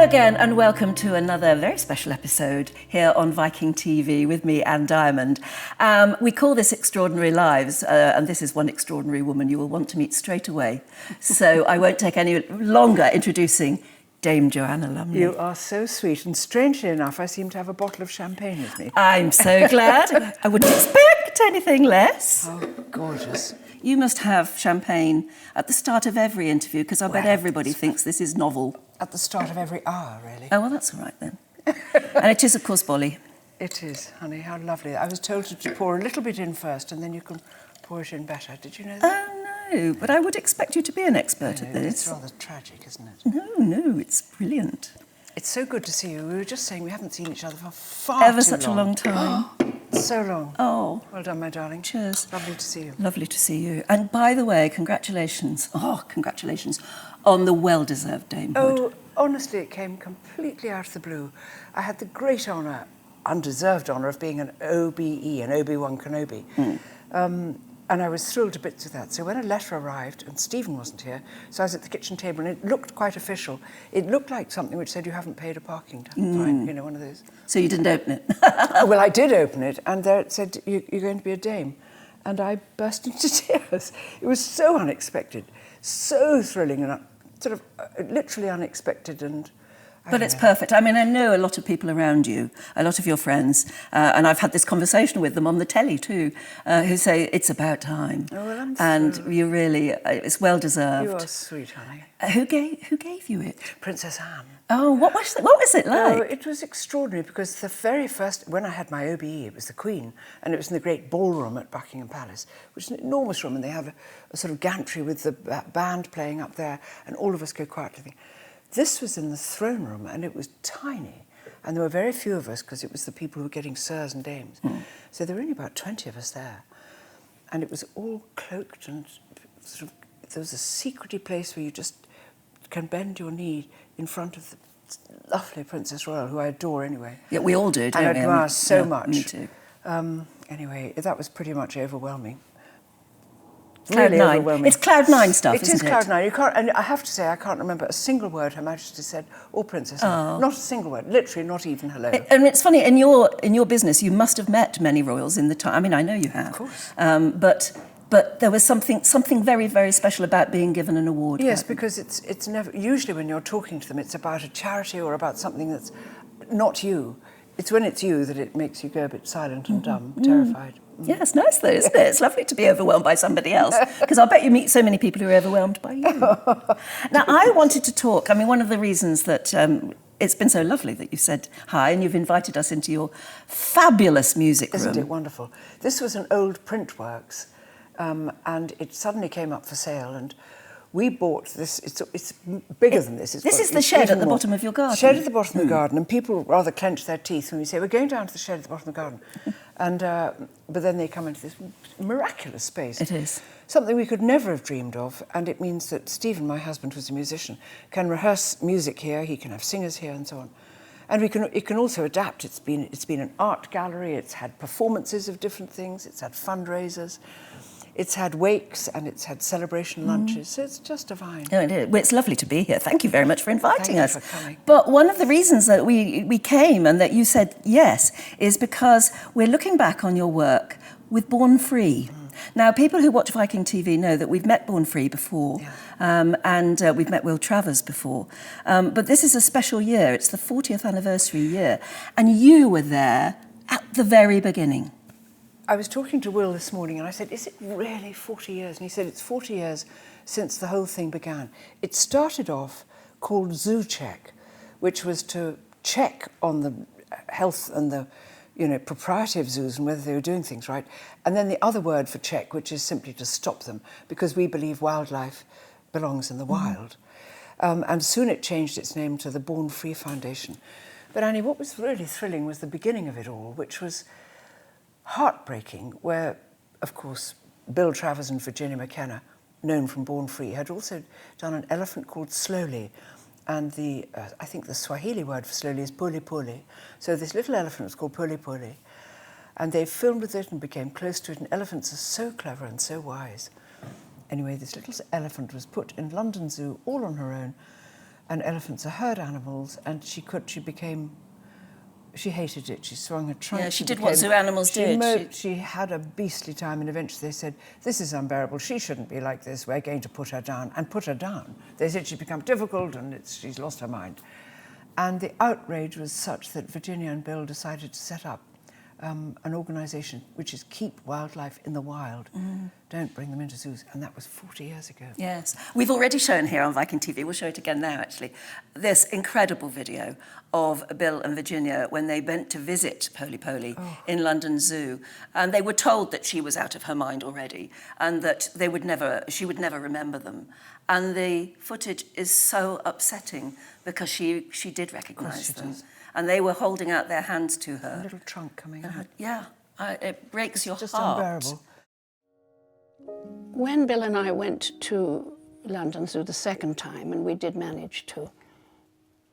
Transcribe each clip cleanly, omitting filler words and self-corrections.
again, and welcome to another very special episode here on Viking.TV with me, Anne Diamond. We call this Extraordinary Lives, and this is one extraordinary woman you will want to meet straight away. So I won't take any longer introducing Dame Joanna Lumley. You are so sweet, and strangely enough, I seem to have a bottle of champagne with me. I'm so glad. I wouldn't expect anything less. Oh, gorgeous. You must have champagne at the start of every interview, because I bet everybody thinks this is novel. At the start of every hour, really. Oh, well, that's all right then. And it is, of course, Bolly. It is, honey, how lovely. I was told to pour a little bit in first, and then you can pour it in better. Did you know that? Oh, no, but I would expect you to be an expert at this. It's rather tragic, isn't it? No, it's brilliant. It's so good to see you. We were just saying we haven't seen each other for far too long. Ever such a long time. So long. Oh. Well done, my darling. Cheers. Lovely to see you. Lovely to see you. And by the way, congratulations. Oh, congratulations on the well-deserved damehood. Oh, honestly, it came completely out of the blue. I had the great honour, undeserved honour, of being an OBE, an Obi-Wan Kenobi. And I was thrilled to bits with that. So when a letter arrived, and Stephen wasn't here, so I was at the kitchen table, and it looked quite official. It looked like something which said you haven't paid a parking fine, you know, one of those. So you didn't open it? Well, I did open it, and there it said, you're going to be a dame. And I burst into tears. It was so unexpected, so thrilling, and sort of literally unexpected, and But it's perfect. I mean, I know a lot of people around you, a lot of your friends, and I've had this conversation with them on the telly too, who say it's about time. Oh, well, I'm and so... you really, it's well deserved. You are sweet, honey. Who gave you it? Princess Anne. Oh, what was it like? Oh, it was extraordinary, because the very first, when I had my OBE, it was the Queen, and it was in the great ballroom at Buckingham Palace, which is an enormous room, and they have a sort of gantry with the band playing up there, and all of us go quietly. This was in the throne room, and it was tiny, and there were very few of us, because it was the people who were getting sirs and dames. So there were only about 20 of us there, and it was all cloaked, and sort of, there was a secrety place where you just can bend your knee in front of the lovely Princess Royal, who I adore anyway. Yeah, we all do, don't we? I admire so much. Me too. Anyway, that was pretty much overwhelming. Cloud really nine. Overwhelming. It's Cloud Nine stuff, It isn't is Cloud Nine. You can't, and I have to say, I can't remember a single word Her Majesty said, or Princess Anne. Not a single word. Literally, not even hello. And it's funny, in your business, you must have met many royals in the time. I mean, I know you have. Of course. But there was something very, very special about being given an award. Yes, because it's never, usually when you're talking to them, it's about a charity or about something that's not you. It's when it's you that it makes you go a bit silent and dumb, terrified. Yeah, it's nice though, isn't it? It's lovely to be overwhelmed by somebody else, because I'll bet you meet so many people who are overwhelmed by you. Now, I wanted to talk, I mean, one of the reasons that it's been so lovely that you said hi and you've invited us into your fabulous music room. Isn't it wonderful? This was an old print works, and it suddenly came up for sale, and we bought this. It's bigger than this. This is the shed at the bottom of your garden. Shed at the bottom of the garden, and people rather clench their teeth when we say, we're going down to the shed at the bottom of the garden. And but then they come into this miraculous space. It is. Something we could never have dreamed of, and it means that Stephen, my husband, who's a musician, can rehearse music here, he can have singers here and so on. And it can also adapt. It's been an art gallery, it's had performances of different things, it's had fundraisers. It's had wakes and it's had celebration lunches, so it's just divine. No, it is. Well, it's lovely to be here. Thank you very much for inviting us. Thank you for coming. But one of the reasons that we came and that you said yes is because we're looking back on your work with Born Free. Now, people who watch Viking TV know that we've met Born Free before, and we've met Will Travers before. But this is a special year. It's the 40th anniversary year, and you were there at the very beginning. I was talking to Will this morning and I said, is it really 40 years? And he said, it's 40 years since the whole thing began. It started off called Zoo Check, which was to check on the health and the propriety of zoos and whether they were doing things right. And then the other word for check, which is simply to stop them, because we believe wildlife belongs in the wild. And soon it changed its name to the Born Free Foundation. But Annie, what was really thrilling was the beginning of it all, which was heartbreaking, where, of course, Bill Travers and Virginia McKenna, known from Born Free, had also done an elephant called Slowly, and I think the Swahili word for slowly is puli puli. So this little elephant was called puli puli, and they filmed with it and became close to it, and elephants are so clever and so wise. Anyway, this little elephant was put in London Zoo all on her own, and elephants are herd animals, and she hated it. She swung her trunk. Yeah, she did what zoo animals did. She had a beastly time, and eventually they said, this is unbearable. She shouldn't be like this. We're going to put her down, and put her down. They said she'd become difficult, and she's lost her mind. And the outrage was such that Virginia and Bill decided to set up an organisation which is Keep Wildlife in the Wild. Don't bring them into zoos. And that was 40 years ago. Yes. We've already shown here on Viking TV, we'll show it again now actually, this incredible video of Bill and Virginia when they went to visit Poly Poly in London Zoo. And they were told that she was out of her mind already and that she would never remember them. And the footage is so upsetting because she did recognise them. And they were holding out their hands to her. A little trunk coming out. Yeah, it breaks your just heart. Unbearable. When Bill and I went to London Zoo the second time, and we did manage to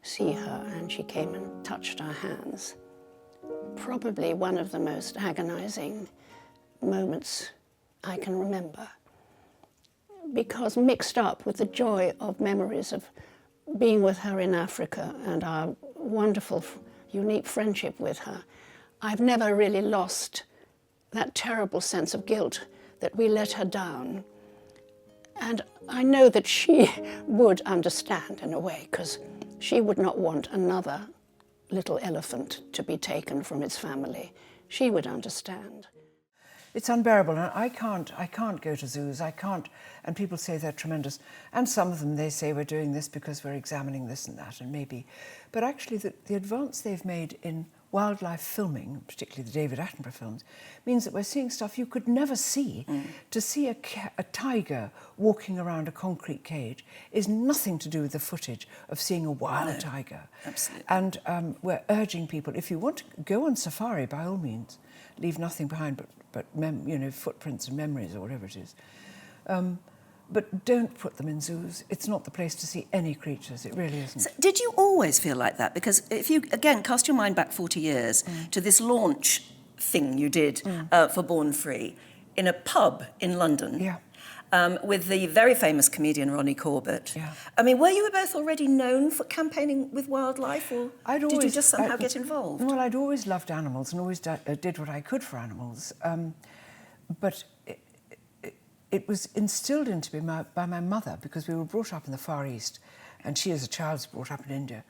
see her, and she came and touched our hands, probably one of the most agonising moments I can remember, because mixed up with the joy of memories of being with her in Africa and our wonderful, unique friendship with her, I've never really lost that terrible sense of guilt that we let her down. And I know that she would understand in a way, because she would not want another little elephant to be taken from its family. She would understand. It's unbearable, and I can't go to zoos, I can't, and people say they're tremendous, and some of them, they say we're doing this because we're examining this and that, and maybe, but actually the advance they've made in wildlife filming, particularly the David Attenborough films, means that we're seeing stuff you could never see. To see a tiger walking around a concrete cage is nothing to do with the footage of seeing a wild tiger. Absolutely. And we're urging people, if you want to go on safari, by all means, leave nothing behind but footprints and memories or whatever it is. But don't put them in zoos. It's not the place to see any creatures. It really isn't. So did you always feel like that? Because if you, again, cast your mind back 40 years to this launch thing you did for Born Free in a pub in London. Yeah. With the very famous comedian Ronnie Corbett. Yeah. I mean, were you both already known for campaigning with wildlife, or did you just somehow get involved? Well, I'd always loved animals and always did what I could for animals. But it was instilled into me by my mother, because we were brought up in the Far East, and she as a child was brought up in India,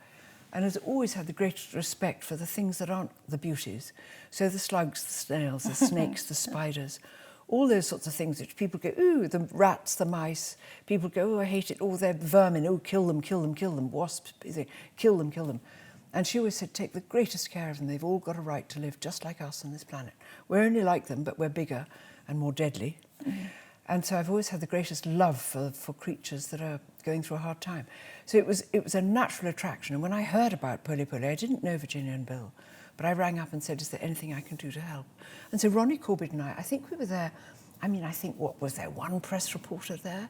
and has always had the greatest respect for the things that aren't the beauties. So the slugs, the snails, the snakes, the spiders, all those sorts of things which people go, ooh, the rats, the mice. People go, oh, I hate it, oh, they're vermin, oh, kill them, kill them, kill them, wasps, kill them, kill them. And she always said, take the greatest care of them. They've all got a right to live just like us on this planet. We're only like them, but we're bigger and more deadly. And so I've always had the greatest love for creatures that are going through a hard time. So it was a natural attraction. And when I heard about Poly Poly, I didn't know Virginia and Bill, but I rang up and said, is there anything I can do to help? And so Ronnie Corbett and I think we were there, I think, what was there, one press reporter there?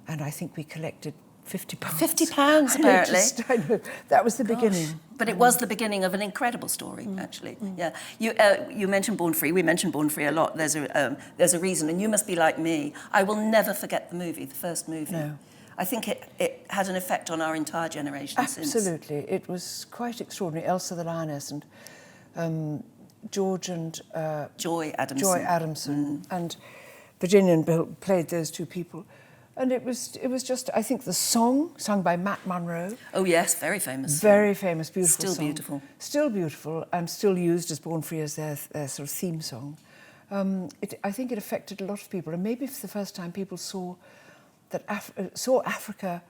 And I think we collected £50. £50, apparently. I know, that was the beginning. But it was the beginning of an incredible story, actually. Yeah. You mentioned Born Free. We mentioned Born Free a lot. There's a reason, and you must be like me. I will never forget the movie, the first movie. No. I think it had an effect on our entire generation since. Absolutely. It was quite extraordinary. Elsa the Lioness and George and... Joy Adamson. Joy Adamson. And Virginia and Bill played those two people. And it was just, I think, the song, sung by Matt Monro. Oh, yes, very famous. Very famous, beautiful Still song. beautiful. Still beautiful, and still used as Born Free as their sort of theme song. I think it affected a lot of people, and maybe for the first time people saw Africa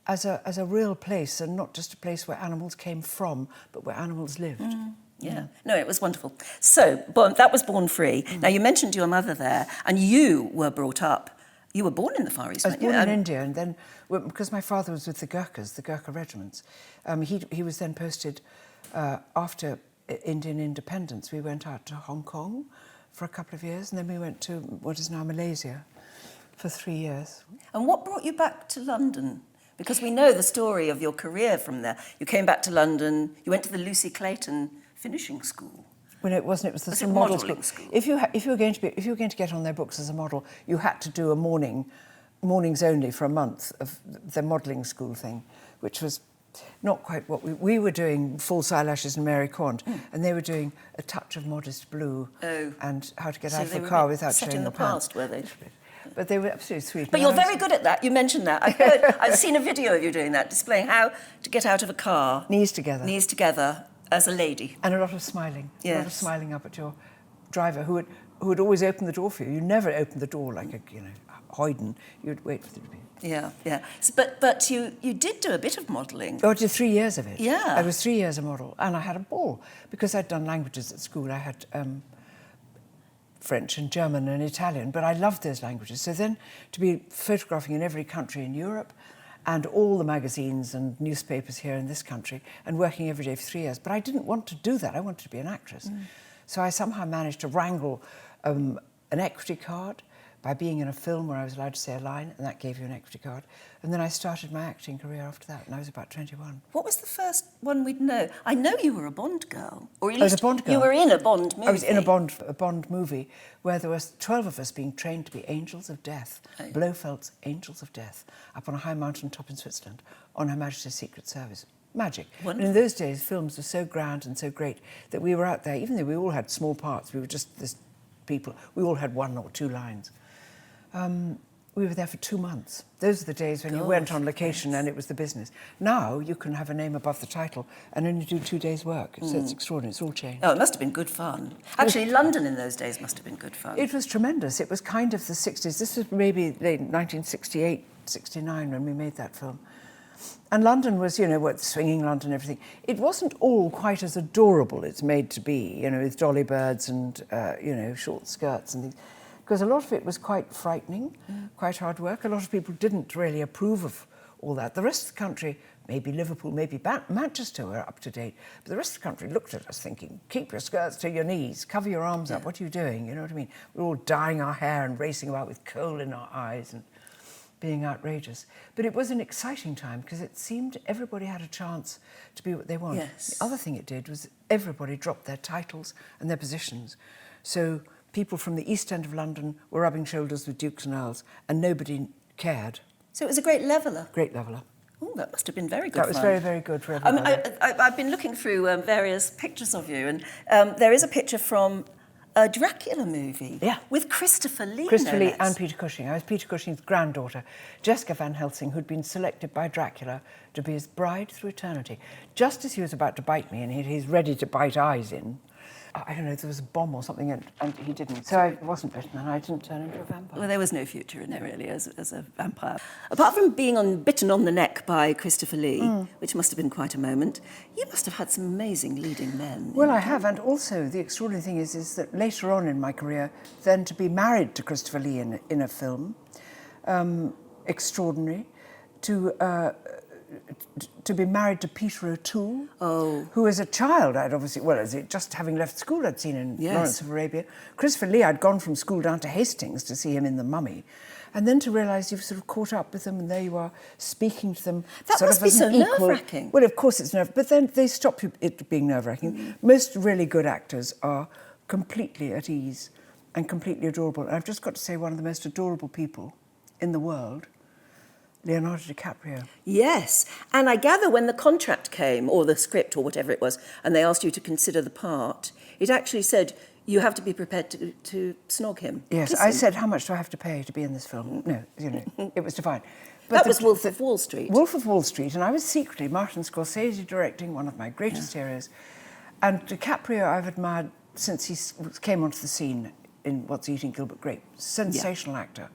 as a real place, and not just a place where animals came from, but where animals lived. Yeah, no, it was wonderful. So, that was Born Free. Now, you mentioned your mother there, and you were brought up. You were born in the Far East, I was born in India, and then, because my father was with the Gurkhas, the Gurkha regiments, he was then posted after Indian independence. We went out to Hong Kong for a couple of years, and then we went to what is now Malaysia for 3 years. And what brought you back to London? Because we know the story of your career from there. You came back to London, you went to the Lucy Clayton finishing school. When it wasn't, it was the Was sort it of model modelling school. school? If you were going to get on their books as a model, you had to do a mornings only for a month of the modelling school thing. which was not quite what we were doing, false eyelashes and Mary Quant, and they were doing A Touch of Modest Blue and How to Get Out of a Car Without Showing Your Pants. Set in the past, were they? But they were absolutely sweet. But you're very good at that. You mentioned that. I've seen a video of you doing that, displaying how to get out of a car. Knees together. Knees together, as a lady. And a lot of smiling. Yes. A lot of smiling up at your driver, who would always open the door for you. You never opened the door like a hoyden. You'd wait for them to be. Yeah, yeah. So, but you did do a bit of modelling. Oh, I did 3 years of it. Yeah. I was 3 years a model, and I had a ball because I'd done languages at school. I had French and German and Italian, but I loved those languages. So then to be photographing in every country in Europe and all the magazines and newspapers here in this country and working every day for 3 years. But I didn't want to do that. I wanted to be an actress. So I somehow managed to wrangle an equity card by being in a film where I was allowed to say a line, and that gave you an equity card. And then I started my acting career after that, and I was about 21. What was the first one we'd know? I know you were a Bond girl. Or at I was least a Bond girl. You were in a Bond movie. I was in a Bond movie where there was 12 of us being trained to be angels of death, Blofeld's Angels of Death, up on a high mountain top in Switzerland, on Her Majesty's Secret Service. Magic. And in those days, films were so grand and so great that we were out there, even though we all had small parts, we were just this people, we all had 1 or 2 lines. We were there for 2 months. Those are the days when you went on location and it was the business. Now you can have a name above the title and only do 2 days' work. So it's extraordinary. It's all changed. Oh, it must have been good fun. Actually, London in those days must have been good fun. It was tremendous. It was kind of the 60s. This was maybe late 1968, 69 when we made that film. And London was, swinging London and everything. It wasn't all quite as adorable it's made to be, with dolly birds and, short skirts and things. Because a lot of it was quite frightening, quite hard work. A lot of people didn't really approve of all that. The rest of the country, maybe Liverpool, maybe Manchester were up to date, but the rest of the country looked at us thinking, keep your skirts to your knees, cover your arms up, what are you doing? You know what I mean? We're all dyeing our hair and racing about with coal in our eyes and being outrageous. But it was an exciting time because it seemed everybody had a chance to be what they want. Yes. The other thing it did was everybody dropped their titles and their positions. So people from the East End of London were rubbing shoulders with dukes and earls, and nobody cared. So it was a great leveller. Great leveller. Oh, that must have been very good That was fun. very, very good for everybody. I've been looking through various pictures of you, and there is a picture from a Dracula movie with Christopher Lee. Christopher Lee and Peter Cushing. I was Peter Cushing's granddaughter, Jessica Van Helsing, who'd been selected by Dracula to be his bride through eternity. Just as he was about to bite me, and he's ready to bite eyes in, I don't know, there was a bomb or something, and he didn't. So I wasn't bitten, and I didn't turn into a vampire. Well, there was no future in it, really, as a vampire. Apart from being bitten on the neck by Christopher Lee, which must have been quite a moment, you must have had some amazing leading men. Well, I have, and also the extraordinary thing is that later on in my career, then to be married to Christopher Lee in a film, extraordinary, to be married to Peter O'Toole, who as a child I'd obviously, just having left school I'd seen in Lawrence of Arabia. Christopher Lee, I'd gone from school down to Hastings to see him in The Mummy. And then to realise you've sort of caught up with them and there you are speaking to them. That sort must of be as so an equal. nerve-wracking. Well, of course it's but then they stop it being nerve-wracking. Most really good actors are completely at ease and completely adorable. And I've just got to say one of the most adorable people in the world, Leonardo DiCaprio. Yes, and I gather when the contract came, or the script, or whatever it was, and they asked you to consider the part, it actually said you have to be prepared to snog him. Yes, I said, how much do I have to pay to be in this film? No, it was divine. But that was Wolf of Wall Street. Wolf of Wall Street, and I was secretly Martin Scorsese directing, one of my greatest heroes. And DiCaprio I've admired since he came onto the scene in What's Eating Gilbert Grape. Sensational actor.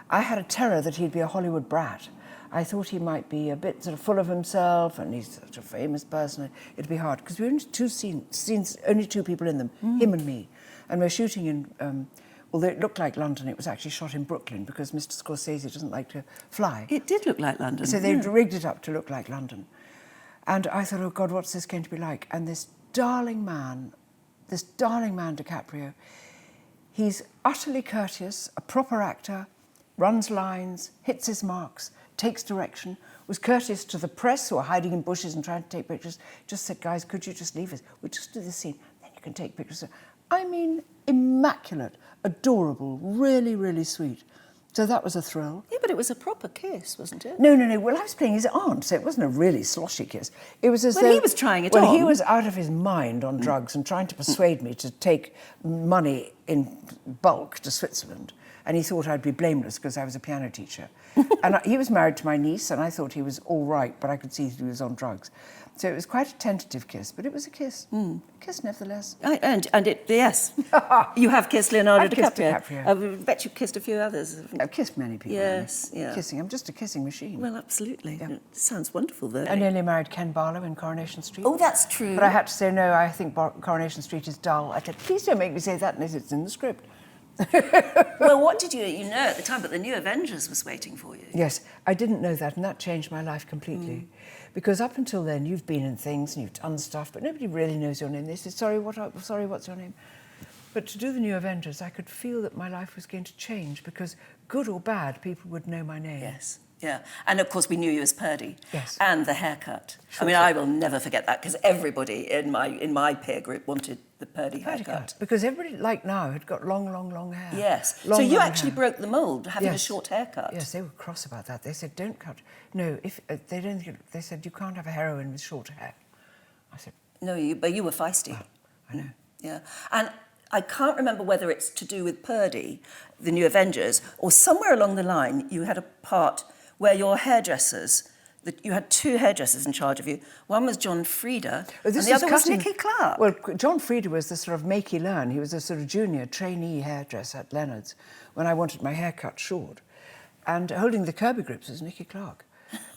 I had a terror that he'd be a Hollywood brat. I thought he might be a bit sort of full of himself, and he's such a famous person. It'd be hard, because we were only 2 scenes, only 2 people in them, him and me. And we're shooting in, although it looked like London, it was actually shot in Brooklyn, because Mr. Scorsese doesn't like to fly. It did look like London. So they rigged it up to look like London. And I thought, oh God, what's this going to be like? And this darling man DiCaprio, he's utterly courteous, a proper actor, runs lines, hits his marks, takes direction, was courteous to the press who are hiding in bushes and trying to take pictures, just said, guys, could you just leave us? We'll just do this scene, then you can take pictures. I mean, immaculate, adorable, really, really sweet. So that was a thrill. Yeah, but it was a proper kiss, wasn't it? No. Well, I was playing his aunt, so it wasn't a really sloshy kiss. It was as Well, though... he was trying it Well, on. he was out of his mind on drugs and trying to persuade me to take money in bulk to Switzerland. And he thought I'd be blameless because I was a piano teacher. And he was married to my niece, and I thought he was all right, but I could see that he was on drugs. So it was quite a tentative kiss, but it was a kiss. A kiss, nevertheless. And it, yes. You have kissed Leonardo I've kissed DiCaprio. DiCaprio. I bet you've kissed a few others. I've kissed many people. Yes, really. yeah. Kissing. I'm just a kissing machine. Well, absolutely. Yeah. It sounds wonderful, though. I nearly married Ken Barlow in Coronation Street. Oh, that's true. But I had to say, no, I think Coronation Street is dull. I said, please don't make me say that unless it's in the script. Well, what did you know at the time? But the New Avengers was waiting for you. Yes, I didn't know that, and that changed my life completely. Because up until then, you've been in things and you've done stuff, but nobody really knows your name. They say, sorry, what's your name? But to do the New Avengers, I could feel that my life was going to change because, good or bad, people would know my name. Yes, yeah. And of course, we knew you as Purdy. Yes. And the haircut. Sure, I mean, sure. I will never forget that because everybody in my peer group wanted the Purdy haircut. Because everybody, like now, had got long hair. Yes. Long, so you long actually hair. broke the mould, having a Yes. short haircut. Yes, they were cross about that. They said, don't cut. No, if they don't. They said, you can't have a heroine with short hair. I said, No, but you were feisty. I know. Yeah. And I can't remember whether it's to do with Purdy, the New Avengers, or somewhere along the line you had a part where your hairdressers, you had two hairdressers in charge of you. One was John Frieda, and the other was Nicky Clark. Well, John Frieda was the sort of make-you-learn. He was a sort of junior trainee hairdresser at Leonard's when I wanted my hair cut short. And holding the Kirby grips was Nicky Clark.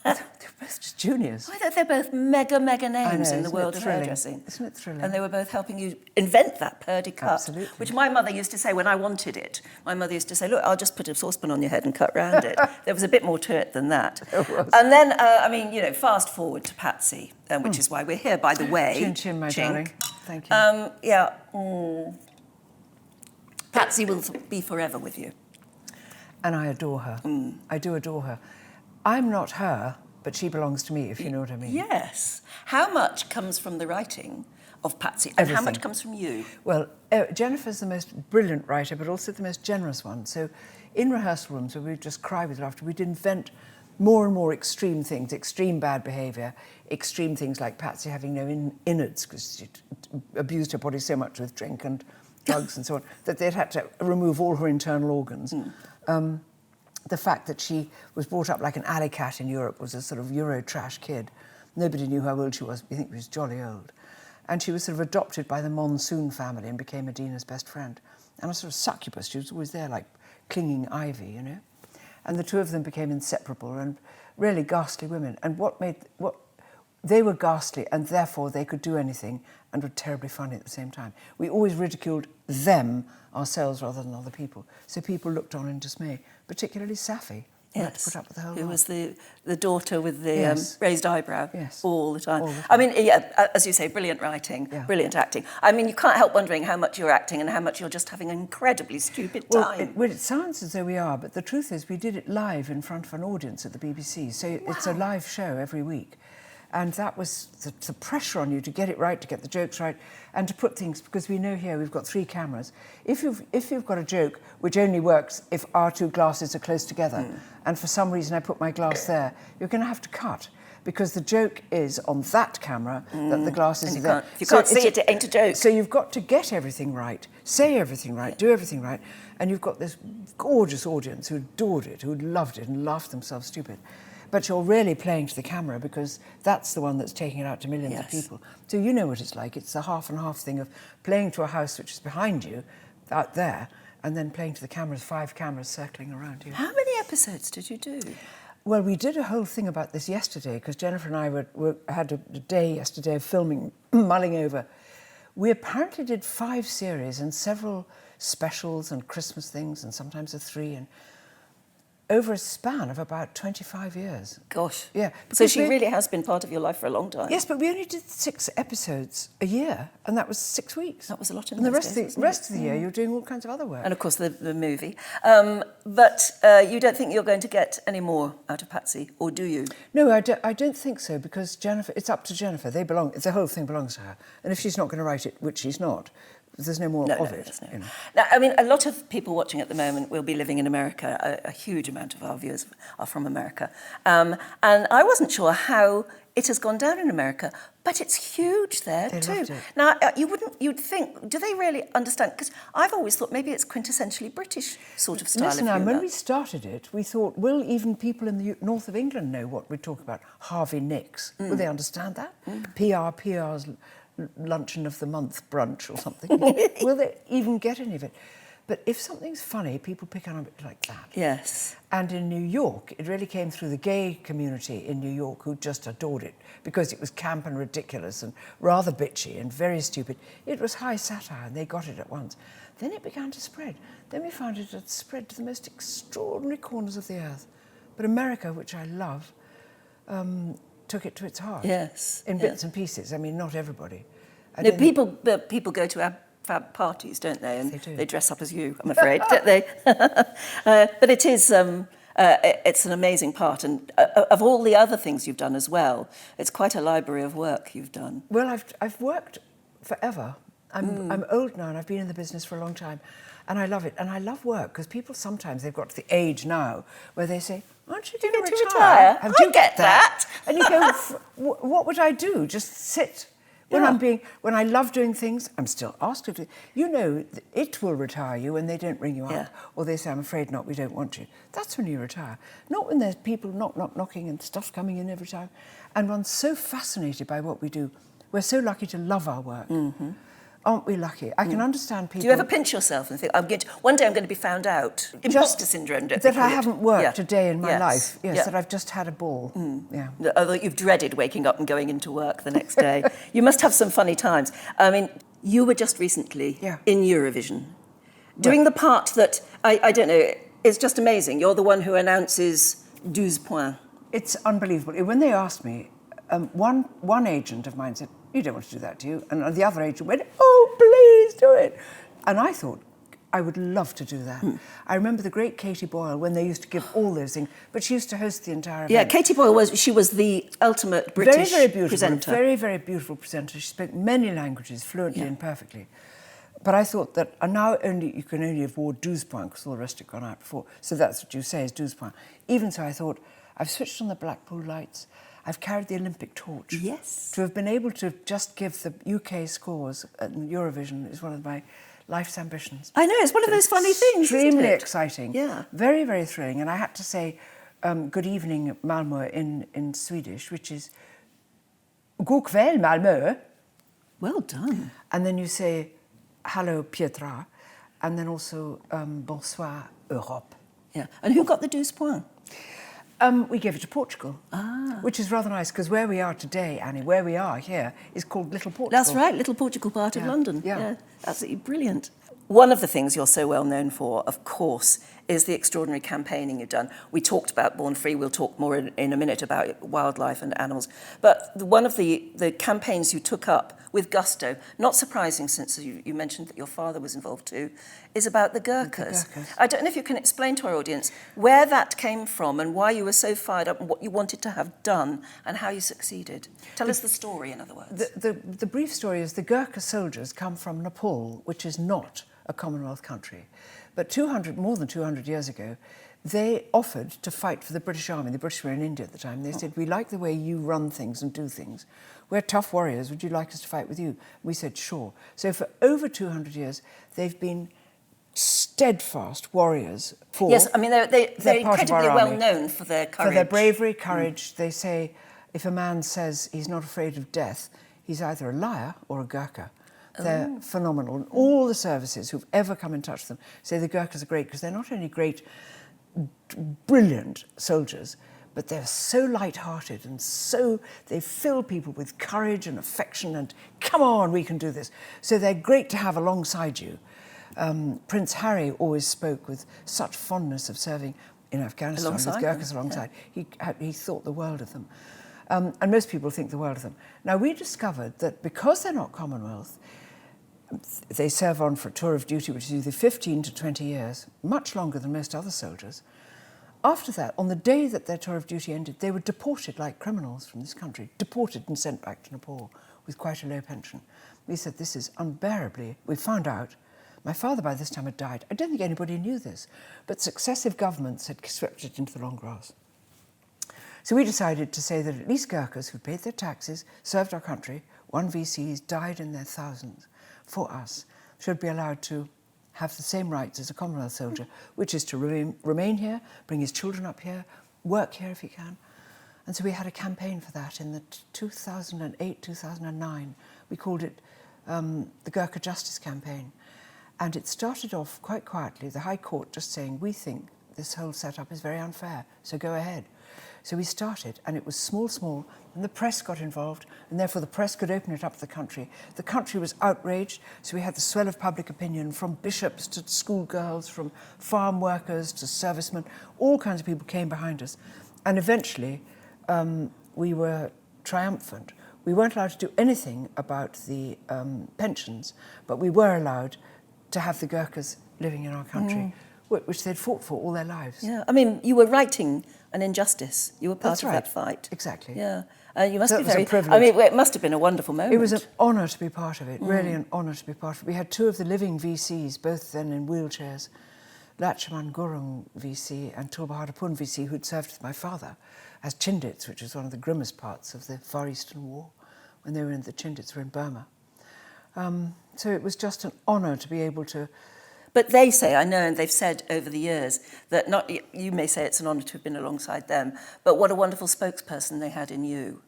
They were both just juniors. I thought they're both mega names in the isn't world it of thrilling? hairdressing. Isn't it thrilling? And they were both helping you invent that Purdy cut. Absolutely. Which my mother used to say when I wanted it. My mother used to say, look, I'll just put a saucepan on your head and cut round it. There was a bit more to it than that. And then, fast forward to Patsy, which is why we're here, by the way. Chin chin, my Chink. darling. Thank you. Patsy will be forever with you. And I adore her. I do adore her. I'm not her, but she belongs to me, if you know what I mean. Yes. How much comes from the writing of Patsy, and how much comes from you? Well, Jennifer's the most brilliant writer, but also the most generous one. So in rehearsal rooms where we'd just cry with laughter, we'd invent more and more extreme things, extreme bad behaviour, extreme things like Patsy having no innards because she'd abused her body so much with drink and drugs and so on, that they'd had to remove all her internal organs. The fact that she was brought up like an alley cat in Europe, was a sort of Euro trash kid. Nobody knew how old she was. We think she was jolly old. And she was sort of adopted by the Monsoon family and became Adina's best friend. And a sort of succubus. She was always there like clinging ivy, you know. And the two of them became inseparable and really ghastly women. And they were ghastly, and therefore they could do anything and were terribly funny at the same time. We always ridiculed them ourselves rather than other people. So people looked on in dismay, particularly Safi, who had to put up with the whole who lot. was the daughter with the raised eyebrow all the time. All the time. I mean, yeah, as you say, brilliant writing, brilliant acting. I mean, you can't help wondering how much you're acting and how much you're just having an incredibly stupid time. Well, it sounds as though we are, but the truth is we did it live in front of an audience at the BBC. So it's a live show every week. And that was the pressure on you to get it right, to get the jokes right, and to put things, because we know here we've got 3 cameras. If you've got a joke which only works if our 2 glasses are close together, and for some reason I put my glass there, you're going to have to cut, because the joke is on that camera that the glasses are there. If you can't see it, it ain't a joke. So you've got to get everything right, say everything right, do everything right, and you've got this gorgeous audience who adored it, who loved it and laughed themselves stupid. But you're really playing to the camera because that's the one that's taking it out to millions of people. So you know what it's like. It's a half and half thing of playing to a house which is behind you, out there, and then playing to the cameras, 5 cameras circling around you. How many episodes did you do? Well, we did a whole thing about this yesterday because Jennifer and I had a day yesterday of filming, mulling over. We apparently did 5 series and several specials and Christmas things and sometimes a 3 and over a span of about 25 years. Gosh. Yeah. So she really has been part of your life for a long time. Yes, but we only did 6 episodes a year, and that was 6 weeks. That was a lot in and the those days, rest of the year, you're doing all kinds of other work. And of course the movie. But you don't think you're going to get any more out of Patsy, or do you? No, I don't think so, because Jennifer, it's up to Jennifer. The whole thing belongs to her. And if she's not going to write it, which she's not, There's no more of it. There's no. You know. Now, I mean, a lot of people watching at the moment will be living in America. A huge amount of our viewers are from America. And I wasn't sure how it has gone down in America, but it's huge there They too. loved it. Now, you'd think, do they really understand? Because I've always thought maybe it's quintessentially British sort of style Listen, of when humour. we started it, we thought, will even people in the north of England know what we talk about? Harvey Nicks. Will they understand that? PR's luncheon of the month brunch or something. Will they even get any of it? But if something's funny, people pick on it like that. Yes. And in New York, it really came through the gay community in New York, who just adored it because it was camp and ridiculous and rather bitchy and very stupid. It was high satire and they got it at once. Then it began to spread. Then we found it had spread to the most extraordinary corners of the earth. But America, which I love, took it to its heart. Yes. In bits and pieces. I mean, not everybody. No, people go to fab parties, don't they? And They do. they dress up as you, I'm afraid, don't they? But it is, it's an amazing part. And of all the other things you've done as well, it's quite a library of work you've done. Well, I've worked forever. I'm old now and I've been in the business for a long time. And I love it. And I love work because people sometimes, they've got to the age now where they say, aren't you going to retire? I get that. And you go, what would I do? Just sit. When I love doing things, I'm still asked to do. You know, it will retire you when they don't ring you up, or they say, "I'm afraid not. We don't want you." That's when you retire. Not when there's people knocking and stuff coming in every time. And one's so fascinated by what we do. We're so lucky to love our work. Mm-hmm. Aren't we lucky? I can understand people. Do you ever pinch yourself and think, one day I'm going to be found out? Imposter syndrome, don't that they I call it? haven't worked a day in my life. Yes, That I've just had a ball. Yeah. Although you've dreaded waking up and going into work the next day. You must have some funny times. I mean, you were just recently in Eurovision, doing the part that, I don't know, is just amazing. You're the one who announces 12 points. It's unbelievable. When they asked me, one agent of mine said, "You don't want to do that, do you?" And the other agent went, "Oh, please do it." And I thought, I would love to do that. I remember the great Katie Boyle when they used to give all those things, but she used to host the entire event. Yeah, Katie Boyle was the ultimate British very beautiful presenter. Very, very beautiful presenter. She spoke many languages fluently and perfectly. But I thought that now you can only afford 12 points because all the rest had gone out before. So that's what you say is 12 points. Even so, I thought, I've switched on the Blackpool lights. I've carried the Olympic torch. Yes. To have been able to just give the UK scores at Eurovision is one of my life's ambitions. I know, it's one of those funny things, Extremely isn't it? exciting. Yeah. Very, very thrilling. And I had to say good evening Malmö in Swedish, which is God kväll Malmö. Well done. And then you say hello Pietra, and then also bonsoir Europe. Yeah. And who got the 12 points? We gave it to Portugal, which is rather nice because where we are today, Annie, where we are here, is called Little Portugal. That's right, Little Portugal part of London. Yeah. Absolutely brilliant. One of the things you're so well known for, of course, is the extraordinary campaigning you've done. We talked about Born Free, we'll talk more in a minute about wildlife and animals. But one of the campaigns you took up with gusto, not surprising since you mentioned that your father was involved too, is about the Gurkhas. I don't know if you can explain to our audience where that came from and why you were so fired up and what you wanted to have done and how you succeeded. Tell us the story, in other words. The brief story is the Gurkha soldiers come from Nepal, which is not a Commonwealth country. But more than 200 years ago, they offered to fight for the British Army. The British were in India at the time. They said, "We like the way you run things and do things. We're tough warriors. Would you like us to fight with you?" We said, "Sure." So for over 200 years, they've been steadfast warriors for... Yes, I mean, they're incredibly well army. known for their courage. For their bravery, courage. They say, if a man says he's not afraid of death, he's either a liar or a Gurkha. They're phenomenal. And all the services who've ever come in touch with them say the Gurkhas are great because they're not only great, brilliant soldiers, but they're so light-hearted and they fill people with courage and affection and, come on, we can do this. So they're great to have alongside you. Prince Harry always spoke with such fondness of serving in Afghanistan with Gurkhas alongside. He thought the world of them. And most people think the world of them. Now, we discovered that because they're not Commonwealth, they serve on for a tour of duty, which is either 15 to 20 years, much longer than most other soldiers. After that, on the day that their tour of duty ended, they were deported like criminals from this country, deported and sent back to Nepal with quite a low pension. We said, this is unbearably... We found out, my father by this time had died. I don't think anybody knew this, but successive governments had swept it into the long grass. So we decided to say that at least Gurkhas who paid their taxes, served our country, won VCs, died in their thousands for us, should be allowed to have the same rights as a Commonwealth soldier, which is to remain here, bring his children up here, work here if he can. And so we had a campaign for that in the 2008, 2009. We called it the Gurkha Justice Campaign. And it started off quite quietly, the High Court just saying, we think this whole setup is very unfair, so go ahead. So we started, and it was small, and the press got involved, and therefore the press could open it up to the country. The country was outraged, so we had the swell of public opinion from bishops to schoolgirls, from farm workers to servicemen. All kinds of people came behind us. And eventually, we were triumphant. We weren't allowed to do anything about the pensions, but we were allowed to have the Gurkhas living in our country, which they'd fought for all their lives. Yeah, I mean, you were righting an injustice. You were part of that fight. Exactly. Yeah, you must That be was a very... privilege. I mean, it must have been a wonderful moment. It was an honour to be part of it, really an honour to be part of it. We had two of the living VCs, both then in wheelchairs, Lachaman Gurung VC and Tulbahadapun VC, who'd served with my father as Chindits, which was one of the grimmest parts of the Far Eastern War, when they were in the Chindits were in Burma. So it was just an honour to be able to... But they say, I know, and they've said over the years, that not you may say it's an honour to have been alongside them, but what a wonderful spokesperson they had in you.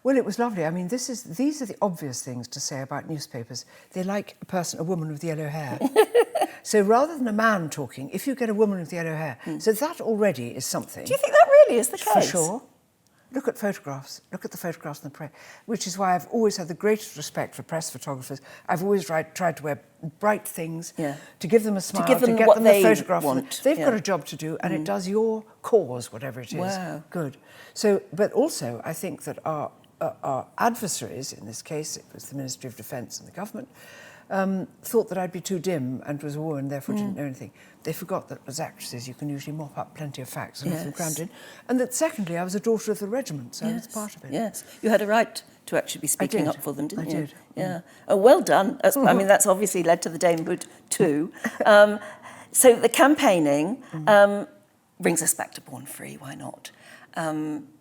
Well, it was lovely. I mean, these are the obvious things to say about newspapers. They like a woman with yellow hair. So rather than a man talking, if you get a woman with yellow hair, so that already is something. Do you think that really is the case? For sure. Look at photographs. Look at the photographs in the press, which is why I've always had the greatest respect for press photographers. I've always tried to wear bright things, to give them a smile, to get them the photograph. They've got a job to do, and it does your cause, whatever it is. Wow. Good. So, but also, I think that our adversaries, in this case, it was the Ministry of Defence and the government, thought that I'd be too dim and was a woman and therefore didn't know anything. They forgot that as actresses you can usually mop up plenty of facts and have them crammed in. And that secondly, I was a daughter of the regiment, so I was part of it. Yes, you had a right to actually be speaking up for them, didn't you? I did. Yeah. Oh, well done. I mean, that's obviously led to the damehood too. So the campaigning brings us back to Born Free, why not?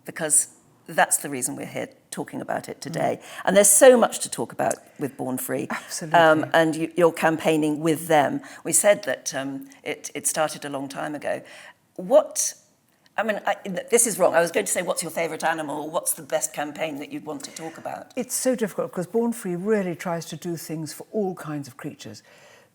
Because that's the reason we're here talking about it today. And there's so much to talk about with Born Free. Absolutely. And you're campaigning with them. We said that it started a long time ago. This is wrong. I was going to say, what's your favourite animal? What's the best campaign that you'd want to talk about? It's so difficult because Born Free really tries to do things for all kinds of creatures.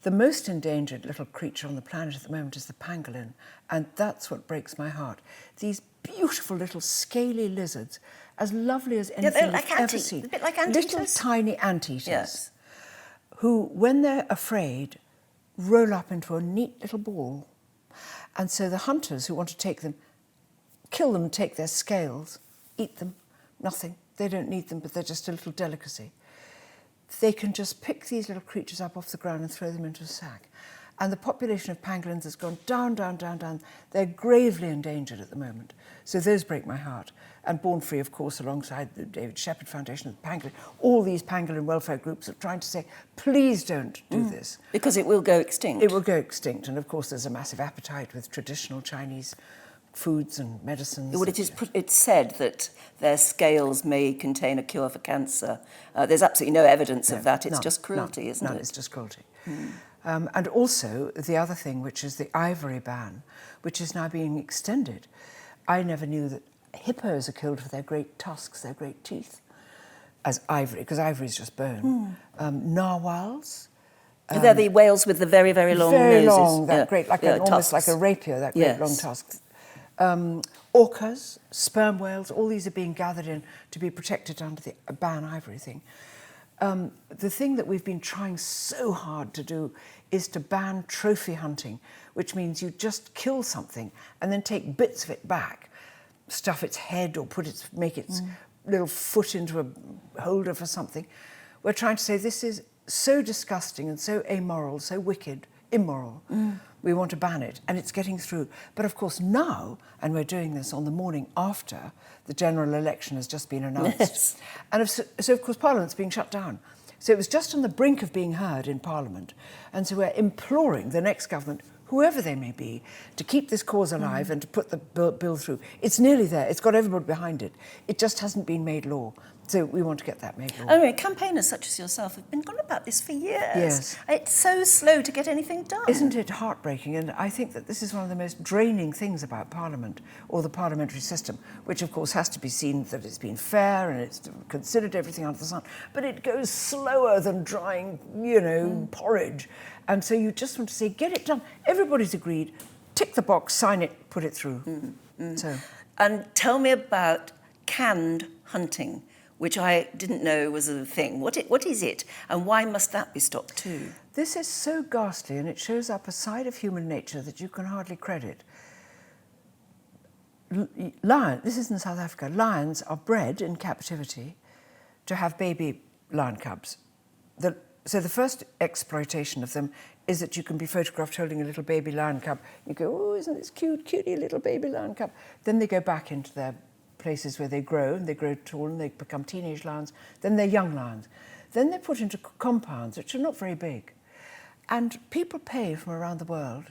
The most endangered little creature on the planet at the moment is the pangolin, and that's what breaks my heart. These beautiful little scaly lizards, as lovely as anything like you've ever seen. A bit like anteaters. Little tiny anteaters, who, when they're afraid, roll up into a neat little ball. And so the hunters who want to take them, kill them, take their scales, eat them, nothing. They don't need them, but they're just a little delicacy. They can just pick these little creatures up off the ground and throw them into a sack. And the population of pangolins has gone down, down, down, down. They're gravely endangered at the moment. So those break my heart. And Born Free, of course, alongside the David Shepherd Foundation and the Pangolin, all these pangolin welfare groups are trying to say, please don't do this. Because it will go extinct. It will go extinct. And of course, there's a massive appetite with traditional Chinese foods and medicines. Well, it's said that their scales may contain a cure for cancer. There's absolutely no evidence of that. It's just cruelty, isn't it? No, it's just cruelty. And also the other thing, which is the ivory ban, which is now being extended. I never knew that hippos are killed for their great tusks, their great teeth, as ivory, because ivory is just bone. Narwhals. They're the whales with the very, very long noses. Very long, that great, almost like a rapier, that great long tusk. Orcas, sperm whales, all these are being gathered in to be protected under the ban ivory thing. The thing that we've been trying so hard to do is to ban trophy hunting, which means you just kill something and then take bits of it back, stuff its head or make its little foot into a holder for something. We're trying to say this is so disgusting and so amoral, so wicked, immoral. We want to ban it, and it's getting through. But of course now, and we're doing this on the morning after the general election has just been announced, and so of course Parliament's being shut down. So it was just on the brink of being heard in Parliament. And so we're imploring the next government, whoever they may be, to keep this cause alive and to put the bill through. It's nearly there. It's got everybody behind it. It just hasn't been made law. So we want to get that made law. Anyway, campaigners such as yourself have been going about this for years. Yes. It's so slow to get anything done. Isn't it heartbreaking? And I think that this is one of the most draining things about Parliament, or the parliamentary system, which of course has to be seen that it's been fair and it's considered everything under the sun, but it goes slower than drying, porridge. And so you just want to say, get it done. Everybody's agreed. Tick the box, sign it, put it through. So. And tell me about canned hunting, which I didn't know was a thing. What is it, and why must that be stopped too? This is so ghastly, and it shows up a side of human nature that you can hardly credit. This is in South Africa. Lions are bred in captivity to have baby lion cubs. So the first exploitation of them is that you can be photographed holding a little baby lion cub. You go, oh, isn't this cute, cutie little baby lion cub? Then they go back into their places where they grow, and they grow tall, and they become teenage lions. Then they're young lions. Then they're put into compounds, which are not very big. And people pay from around the world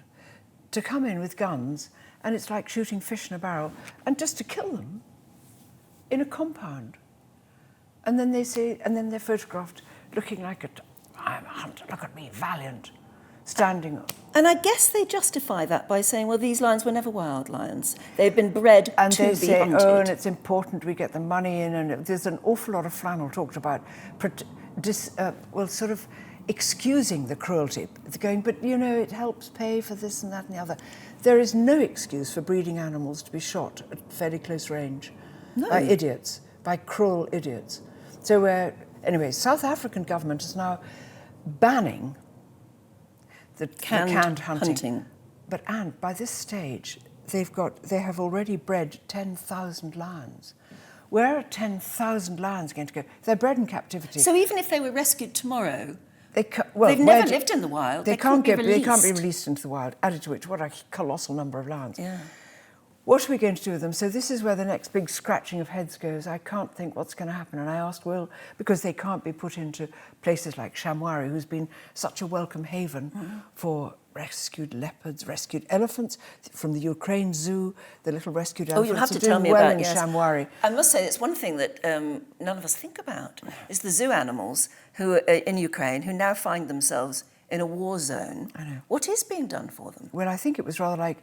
to come in with guns, and it's like shooting fish in a barrel, and just to kill them in a compound. And then they're photographed looking like I'm a hunter, look at me, valiant, standing up. And I guess they justify that by saying, well, these lions were never wild lions. They've been bred to be hunted. And they say, oh, and it's important we get the money in, and there's an awful lot of flannel talked about, sort of excusing the cruelty. It's going, but, it helps pay for this and that and the other. There is no excuse for breeding animals to be shot at fairly close range by idiots, by cruel idiots. So anyway, South African government is now banning the canned hunting. But Anne, by this stage, they have already bred 10,000 lions. Where are 10,000 lions going to go? They're bred in captivity. So even if they were rescued tomorrow, they've never lived in the wild. They can't be released into the wild. Added to which, what a colossal number of lions. Yeah. What are we going to do with them? So this is where the next big scratching of heads goes. I can't think what's going to happen. And I asked Will, because they can't be put into places like Shamwari, who's been such a welcome haven for rescued leopards, rescued elephants from the Ukraine zoo, the little rescued elephants. Oh, you'll have to tell me about Shamwari. I must say, it's one thing that none of us think about, is the zoo animals who are in Ukraine who now find themselves in a war zone. I know. What is being done for them? Well, I think it was rather like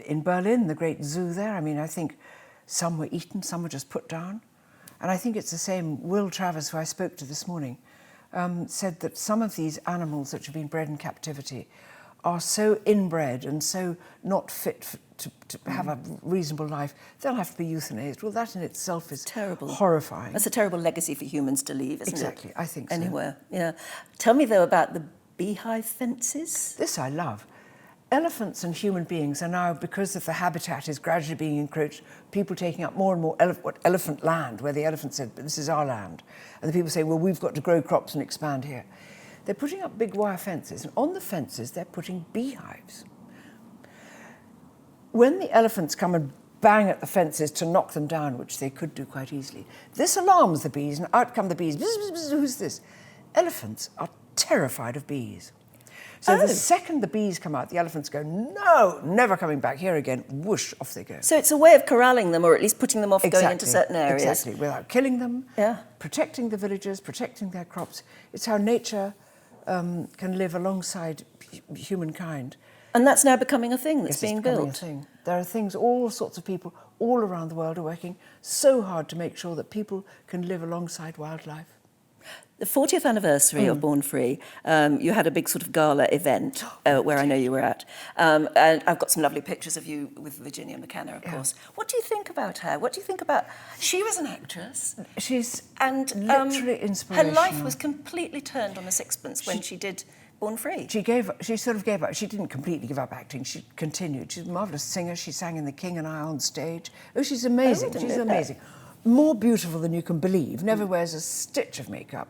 in Berlin, the great zoo there. I mean, I think some were eaten, some were just put down. And I think it's the same. Will Travers, who I spoke to this morning, said that some of these animals that have been bred in captivity are so inbred and so not fit to have a reasonable life, they'll have to be euthanized. Well, that in itself is terrible, horrifying. That's a terrible legacy for humans to leave, isn't it? Exactly, I think so. Anywhere, yeah. Tell me, though, about the beehive fences. This I love. Elephants and human beings are now, because of the habitat is gradually being encroached, people taking up more and more elephant land, where the elephant said, but this is our land. And the people say, well, we've got to grow crops and expand here. They're putting up big wire fences, and on the fences they're putting beehives. When the elephants come and bang at the fences to knock them down, which they could do quite easily, this alarms the bees, and out come the bees. Bzz, bzz, bzz, who's this? Elephants are terrified of bees. So the second the bees come out, the elephants go, no, never coming back here again. Whoosh, off they go. So it's a way of corralling them, or at least putting them off going into certain areas. Exactly, without killing them, yeah. Protecting the villagers, protecting their crops. It's how nature can live alongside humankind. And that's now becoming a thing that's being built. A thing. There are things, all sorts of people all around the world are working so hard to make sure that people can live alongside wildlife. The 40th anniversary of Born Free, you had a big sort of gala event where I know you were at. And I've got some lovely pictures of you with Virginia McKenna, of course. What do you think about her? What do you think about... She was an actress. She's literally inspirational. Her life was completely turned on a sixpence when she did Born Free. She sort of gave up. She didn't completely give up acting. She continued. She's a marvellous singer. She sang in The King and I on stage. Oh, she's amazing. She's amazing. More beautiful than you can believe. Never wears a stitch of makeup.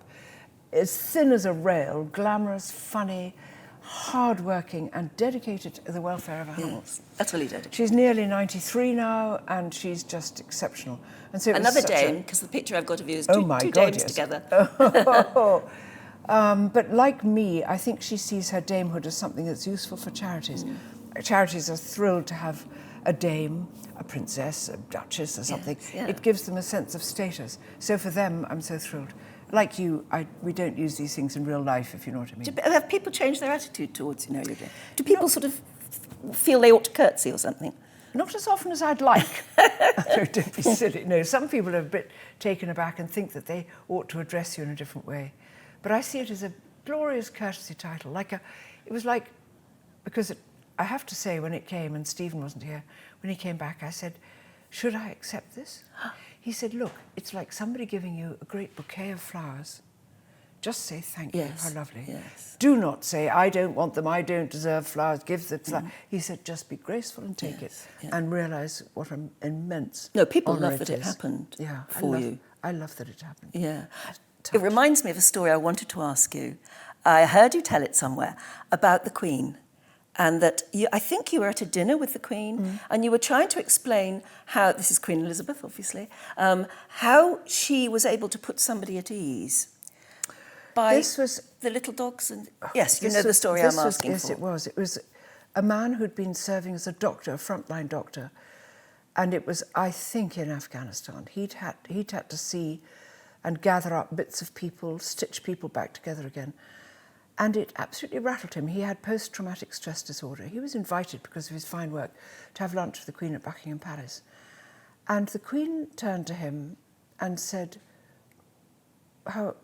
As thin as a rail, glamorous, funny. hard-working and dedicated to the welfare of animals. Utterly dedicated. She's nearly 93 now, and she's just exceptional. And so Another dame, because the picture I've got of you is Oh two my God, dames yes. together. But like me, I think she sees her damehood as something that's useful for charities. Charities are thrilled to have a dame, a princess, a duchess or something. Yes, yeah. It gives them a sense of status. So for them, I'm so thrilled. Like you, we don't use these things in real life, if you know what I mean. Have people changed their attitude towards, your dame? Do people sort of feel they ought to curtsy or something? Not as often as I'd like. Don't be silly. No, some people are a bit taken aback and think that they ought to address you in a different way. But I see it as a glorious courtesy title. Because I have to say, when it came, and Stephen wasn't here, when he came back, I said, should I accept this? He said, look, it's like somebody giving you a great bouquet of flowers. Just say thank you, how lovely. Yes. Do not say, I don't want them, I don't deserve flowers, give them flowers. He said, just be graceful and take it, and realise what an immense No, people honour love that it is. happened for you. I love that it happened. Yeah. It reminds me of a story I wanted to ask you. I heard you tell it somewhere about the Queen, and that I think you were at a dinner with the Queen, and you were trying to explain how, this is Queen Elizabeth, obviously, how she was able to put somebody at ease by the little dogs. And yes, you know the story I'm asking for. Yes, it was. It was a man who'd been serving as a doctor, a frontline doctor, and it was, I think, in Afghanistan. He'd had to see and gather up bits of people, stitch people back together again. And it absolutely rattled him. He had post-traumatic stress disorder. He was invited, because of his fine work, to have lunch with the Queen at Buckingham Palace. And the Queen turned to him and said, how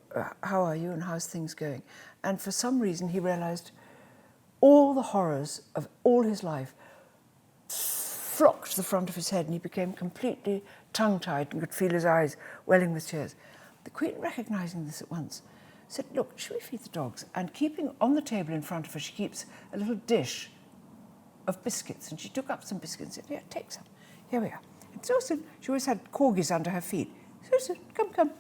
are you and how's things going? And for some reason he realised all the horrors of all his life flocked to the front of his head, and he became completely tongue-tied and could feel his eyes welling with tears. The Queen, recognising this at once, said, look, should we feed the dogs? And keeping on the table in front of her, she keeps a little dish of biscuits, and she took up some biscuits and said, yeah, take some. Here we are. And Susan, she always had corgis under her feet. Susan, come. And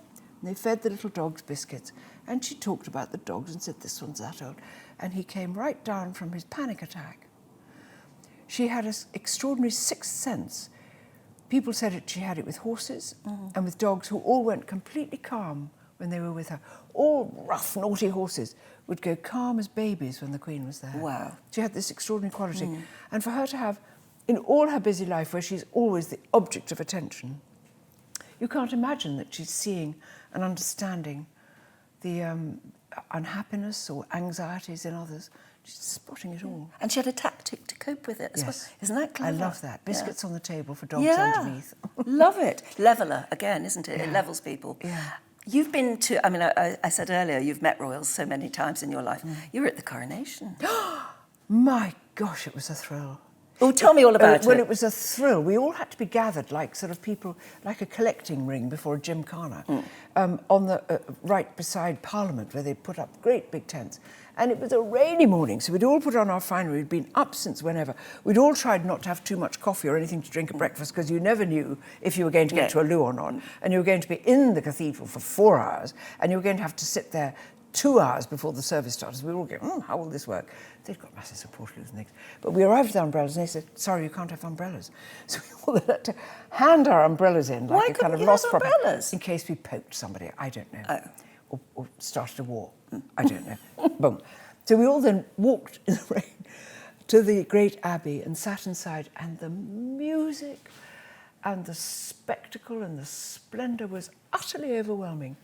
they fed the little dogs biscuits. And she talked about the dogs and said, this one's that old. And he came right down from his panic attack. She had an extraordinary sixth sense. People said that she had it with horses and with dogs, who all went completely calm when they were with her. All rough, naughty horses would go calm as babies when the Queen was there. Wow. She had this extraordinary quality. And for her to have, in all her busy life, where she's always the object of attention, you can't imagine that she's seeing and understanding the unhappiness or anxieties in others. She's spotting it all. And she had a tactic to cope with it as well. Isn't that clever? I love that. Biscuits on the table for dogs underneath. Love it. Leveller, again, isn't it? It levels people. Yeah. You've been to, I mean, I said earlier, you've met royals so many times in your life. You were at the coronation. My gosh, it was a thrill. Oh, tell me all about it. Well, it was a thrill. We all had to be gathered like sort of people, like a collecting ring before a gymkhana, on the right beside Parliament, where they put up great big tents. And it was a rainy morning, so we'd all put on our finery. We'd been up since whenever. We'd all tried not to have too much coffee or anything to drink at breakfast, because you never knew if you were going to get to a loo or not. And you were going to be in the cathedral for 4 hours, and you were going to have to sit there 2 hours before the service started. So we were all going, how will this work? They'd got masses of portaloos and things. But we arrived with umbrellas, and they said, sorry, you can't have umbrellas. So we all had to hand our umbrellas in, like Why a kind of couldn't you lost have property, umbrellas? in case we poked somebody. I don't know. Oh. Or started a war. I don't know. Boom. So we all then walked in the rain to the great abbey and sat inside, and the music and the spectacle and the splendour was utterly overwhelming.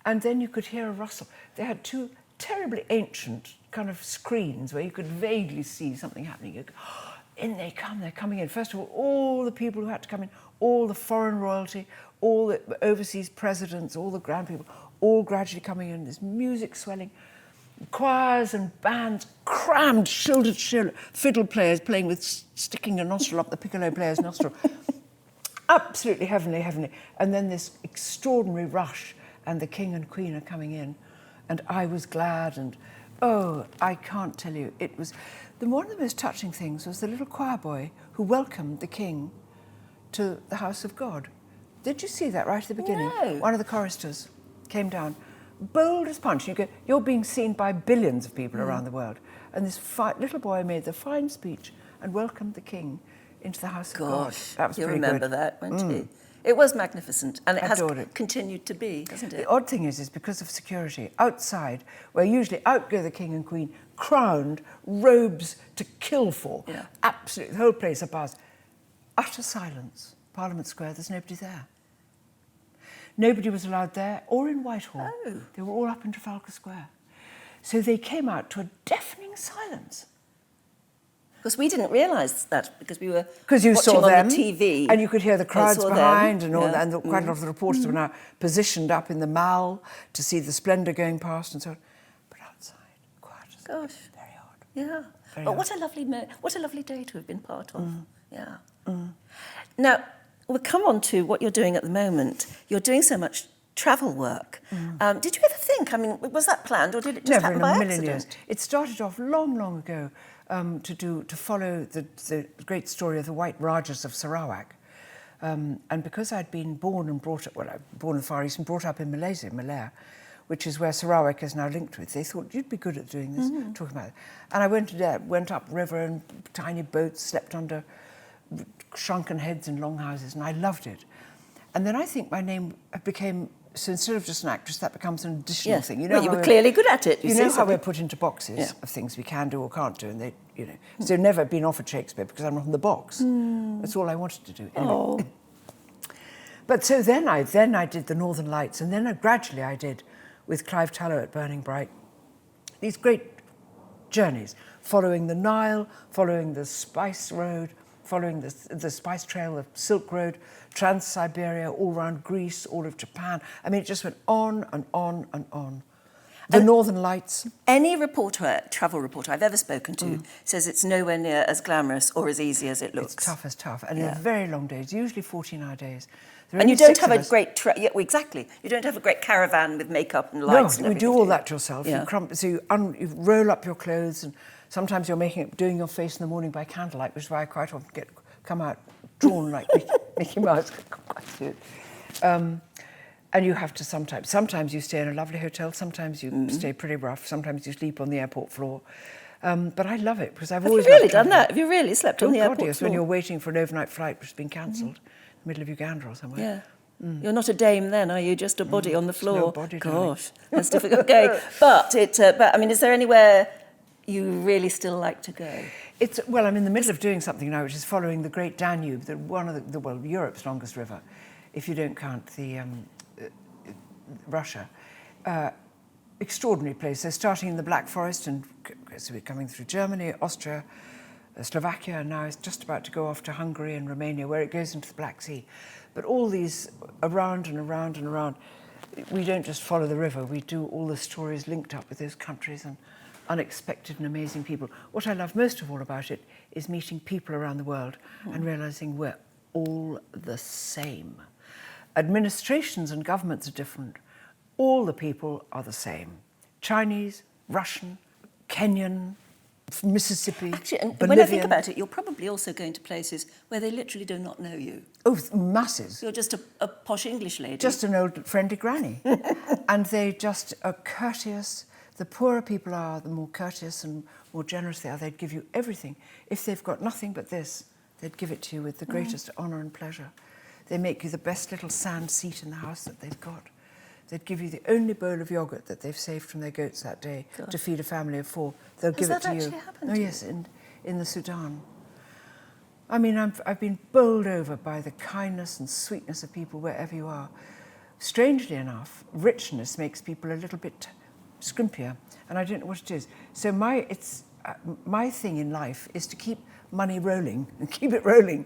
And then you could hear a rustle. They had 2 terribly ancient kind of screens where you could vaguely see something happening. You go, oh, in they come, they're coming in. First of all the people who had to come in, all the foreign royalty, all the overseas presidents, all the grand people, all gradually coming in, this music swelling. Choirs and bands crammed, shoulder to shoulder, fiddle players playing with sticking a nostril up the piccolo player's nostril. Absolutely heavenly, heavenly. And then this extraordinary rush, and the King and Queen are coming in. And I was glad, and oh, I can't tell you, it was... One of the most touching things was the little choir boy who welcomed the King to the house of God. Did you see that right at the beginning? No. One of the choristers came down bold as punch. You're being seen by billions of people around the world. And this little boy made the fine speech and welcomed the king into the house of God. Gosh, That was you pretty remember good. that, won't you? It was magnificent, and it has Adored it. continued to be, hasn't it? The odd thing is because of security, outside, where usually out go the king and queen, crowned, robes to kill for, Yeah. absolutely, the whole place abuzz. Utter silence. Parliament Square, there's nobody there. Nobody was allowed there or in Whitehall. Oh. They were all up in Trafalgar Square. So they came out to a deafening silence. Because we didn't realise that, because we were Because you watching saw them, on the TV. and you could hear the crowds saw them, behind, and all yeah. that, and quite a lot of the reporters were now positioned up in the Mall to see the splendour going past and so on. But outside, quiet as Gosh. very odd. Yeah. Very But odd. what a lovely day to have been part of. Yeah. Now, we'll come on to what you're doing at the moment. You're doing so much travel work. Did you ever think, I mean, was that planned, or did it just Never happen in by a million accident? years. It started off long, long ago to follow the great story of the White Rajas of Sarawak. And because I'd been born and brought up, well, I was born in the Far East and brought up in Malaysia, Malaya, which is where Sarawak is now linked with, they thought, you'd be good at doing this, talking about it. And I went up river in tiny boats, slept under shrunken heads in longhouses, and I loved it. And then I think my name became, so instead of just an actress, that becomes an additional Yes. thing. Well, you were clearly good at it. You see know how something. we're put into boxes Yeah. of things we can do or can't do, and they, so never been offered Shakespeare because I'm not in the box. That's all I wanted to do. Anyway. Oh. But so then I did the Northern Lights, and then gradually I did, with Clive Tallow at Burning Bright, these great journeys, following the Nile, following the Spice Road, following the Spice Trail, the Silk Road, Trans-Siberia, all around Greece, all of Japan. I mean, it just went on and on and on. The Northern Lights. Any travel reporter I've ever spoken to says it's nowhere near as glamorous or as easy as it looks. It's tough as tough, and Yeah. they're very long days, usually 14-hour days. There are And you only don't 6 have of a us. great, exactly, you don't have a great caravan with makeup and No, lights and you everything. do all that yourself. Yeah. So you roll up your clothes, and sometimes you're doing your face in the morning by candlelight, which is why I quite often come out drawn like Mickey Mouse. Quite cute. And you have to sometimes you stay in a lovely hotel, sometimes you stay pretty rough, sometimes you sleep on the airport floor. But I love it because I've Have always you really loved done travelling. that? Have you really slept on Oh the God, airport yes, floor? when you're waiting for an overnight flight which has been cancelled, in the middle of Uganda or somewhere. Yeah. You're not a dame then, are you? Just a body on the just no floor? body, darling. Gosh, that's difficult. Okay, but I mean, is there anywhere you really still like to go? Well, I'm in the middle of doing something now, which is following the Great Danube, one of Europe's longest river, if you don't count the Russia. Extraordinary place. They're starting in the Black Forest and so we're coming through Germany, Austria, Slovakia, and now it's just about to go off to Hungary and Romania, where it goes into the Black Sea. But all these around and around and around, we don't just follow the river, we do all the stories linked up with those countries and unexpected and amazing people. What I love most of all about it is meeting people around the world and realising we're all the same. Administrations and governments are different. All the people are the same. Chinese, Russian, Kenyan, Mississippi, Actually, and Bolivian. when I think about it, you're probably also going to places where they literally do not know you. Oh, masses. You're just a posh English lady. Just an old friendly granny. And they just are courteous. The poorer people are, the more courteous and more generous they are. They'd give you everything. If they've got nothing but this, they'd give it to you with the greatest honour and pleasure. They make you the best little sand seat in the house that they've got. They'd give you the only bowl of yogurt that they've saved from their goats that day to feed a family of 4. They'll give it to you. Has that actually happened Oh, to you? yes, in the Sudan. I mean, I've been bowled over by the kindness and sweetness of people wherever you are. Strangely enough, richness makes people a little bit scrimpier, and I don't know what it is. So my thing in life is to keep money rolling and keep it rolling.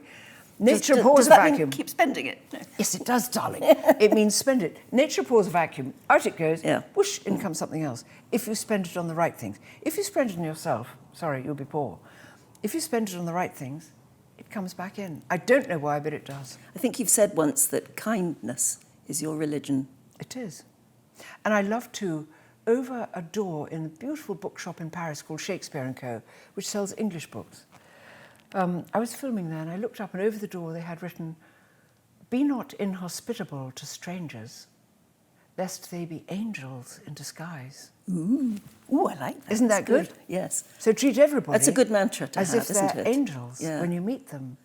Nature abhors does a that mean vacuum. keep spending it? No. Yes, it does, darling. It means spend it. Nature abhors a vacuum. Out it goes. Yeah. Whoosh, in comes something else. If you spend it on the right things. If you spend it on yourself, sorry, you'll be poor. If you spend it on the right things, it comes back in. I don't know why, but it does. I think you've said once that kindness is your religion. It is. And I love to, over a door in a beautiful bookshop in Paris called Shakespeare & Co., which sells English books. I was filming there and I looked up and over the door they had written, "Be not inhospitable to strangers. lest they be angels in disguise. Ooh, I like that. Isn't that That's good? Yes. So treat everybody That's a good mantra to as have, if isn't they're it? angels Yeah. when you meet them.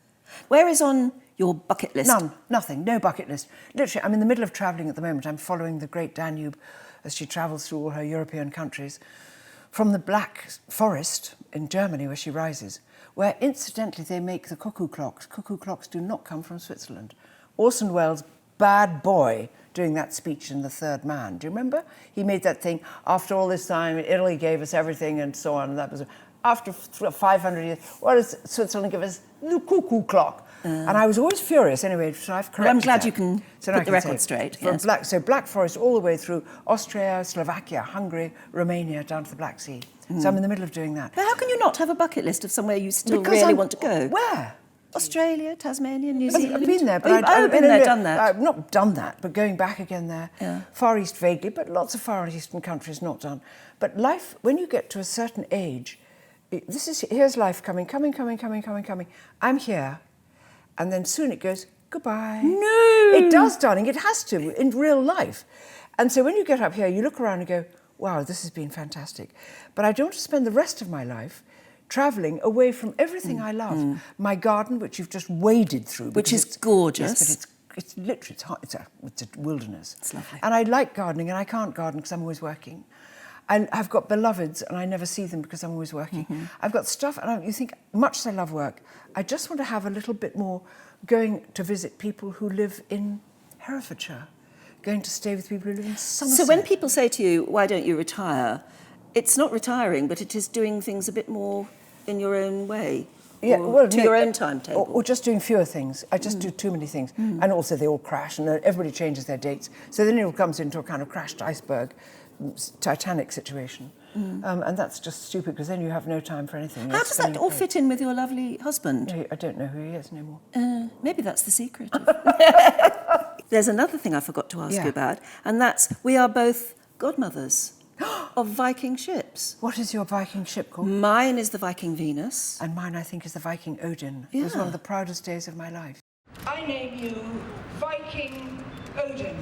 Where is on your bucket list? None, nothing, no bucket list. Literally, I'm in the middle of travelling at the moment. I'm following the great Danube as she travels through all her European countries, from the Black Forest in Germany, where she rises, where incidentally they make the cuckoo clocks. Cuckoo clocks do not come from Switzerland. Orson Welles, bad boy, doing that speech in The Third Man. Do you remember? He made that thing, after all this time, Italy gave us everything and so on. And that was after 500 years, what does Switzerland give us? The cuckoo clock. And I was always furious. Anyway, so I've corrected Well, I'm glad that. you can So now put I the can record say, straight. from Yes. Black Forest all the way through Austria, Slovakia, Hungary, Romania, down to the Black Sea. So I'm in the middle of doing that. But how can you not have a bucket list of somewhere you still Because really I'm- want to go? Where? Australia, Tasmania, New Zealand? I've been there, but I've been there, done that. I've not done that, but going back again there. Yeah. Far East vaguely, but lots of Far Eastern countries not done. But life, when you get to a certain age, here's life coming. I'm here, and then soon it goes, goodbye. No! It does, darling, it has to, in real life. And so when you get up here, you look around and go, wow, this has been fantastic. But I don't want to spend the rest of my life travelling away from everything I love. My garden, which you've just waded through. Which because is gorgeous. Yes, but it's literally, it's a wilderness. It's lovely. And I like gardening, and I can't garden because I'm always working. I've got beloveds, and I never see them because I'm always working. I've got stuff, and you think, much as I love work, I just want to have a little bit more going to visit people who live in Herefordshire, going to stay with people who live in Somerset. So when people say to you, why don't you retire? It's not retiring, but it is doing things a bit more in your own way. To your own timetable. Or just doing fewer things. I just do too many things. And also they all crash, and everybody changes their dates. So then it all comes into a kind of crashed iceberg, Titanic situation. And that's just stupid, because then you have no time for anything. How does that all fit in with your lovely husband? I don't know who he is anymore. Maybe that's the secret. There's another thing I forgot to ask Yeah. you about, and that's we are both godmothers of Viking ships. What is your Viking ship called? Mine is the Viking Venus. And mine, I think, is the Viking Odin. It was one Yeah. of the proudest days of my life. I name you Viking Odin.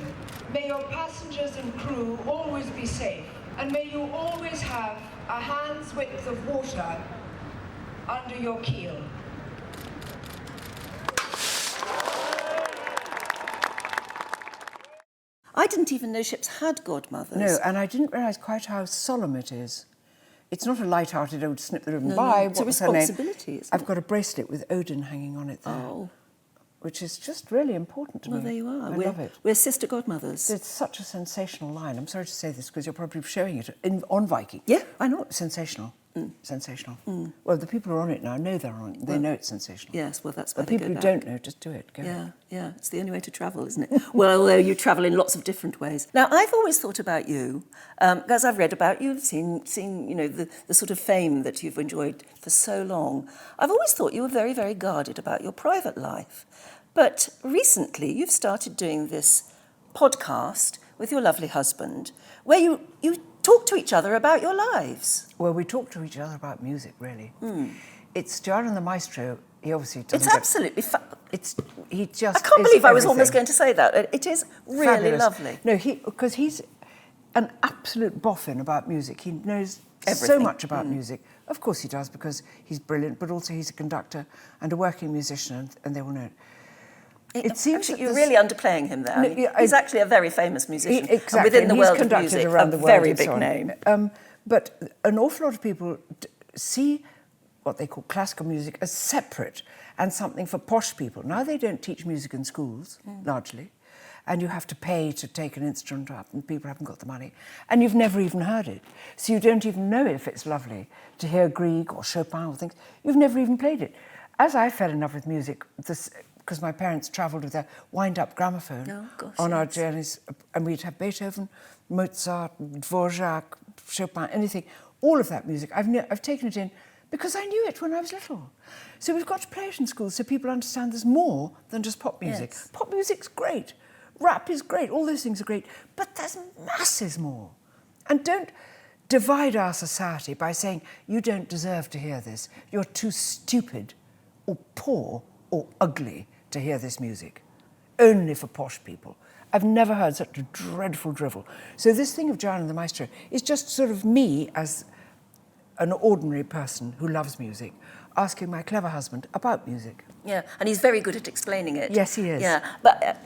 May your passengers and crew always be safe, and may you always have a hand's width of water under your keel. I didn't even know ships had godmothers. No, and I didn't realise quite how solemn it is. It's not a light-hearted old snip the ribbon No, by. no, it's a What was her name? responsibility, isn't I've it? got a bracelet with Odin hanging on it there, Oh, which is just really important to well, me. there you are. I love it. We're sister godmothers. It's such a sensational line. I'm sorry to say this because you're probably showing it on Viking. Yeah, I know. Sensational. Sensational. Well, the people who are on it now know they're on it. They know it's sensational. Yes, well, that's why The they people go who back. don't know, just do it. Go. Yeah, it's the only way to travel, isn't it? Well, although you travel in lots of different ways. Now, I've always thought about you, because I've read about you, seen the sort of fame that you've enjoyed for so long. I've always thought you were very, very guarded about your private life. But recently, you've started doing this podcast with your lovely husband, where you talk to each other about your lives. Well, we talk to each other about music, really. It's Joanna the Maestro. He obviously doesn't It's get- absolutely He just. I can't is believe I was everything. almost going to say that. It is really Fabulous. lovely. No, because he's an absolute boffin about music. He knows so Everything. much about music. Of course he does, because he's brilliant, but also he's a conductor and a working musician, and they all know it. It seems Actually, that you're this- really underplaying him there. No, I mean, yeah, he's actually a very famous musician. Exactly. And within the and world he's of conducted music, around a the world very and so big on. name. But an awful lot of people see what they call classical music as separate and something for posh people. Now, they don't teach music in schools, largely, and you have to pay to take an instrument up, and people haven't got the money, and you've never even heard it. So you don't even know if it's lovely to hear Grieg or Chopin or things. You've never even played it. As I fell in love with music, because my parents travelled with a wind-up gramophone Oh, gosh, on our yes. journeys, and we'd have Beethoven, Mozart, Dvorak, Chopin, anything, all of that music. I've taken it in because I knew it when I was little. So we've got to play it in schools so people understand there's more than just pop music. Yes. Pop music's great, rap is great, all those things are great, but there's masses more. And don't divide our society by saying, you don't deserve to hear this, you're too stupid or poor or ugly to hear this music. only for posh people. I've never heard such a dreadful drivel. So this thing of Joanna and the Maestro is just sort of me as an ordinary person who loves music, asking my clever husband about music. Yeah, and he's very good at explaining it. Yes, he is. Yeah, but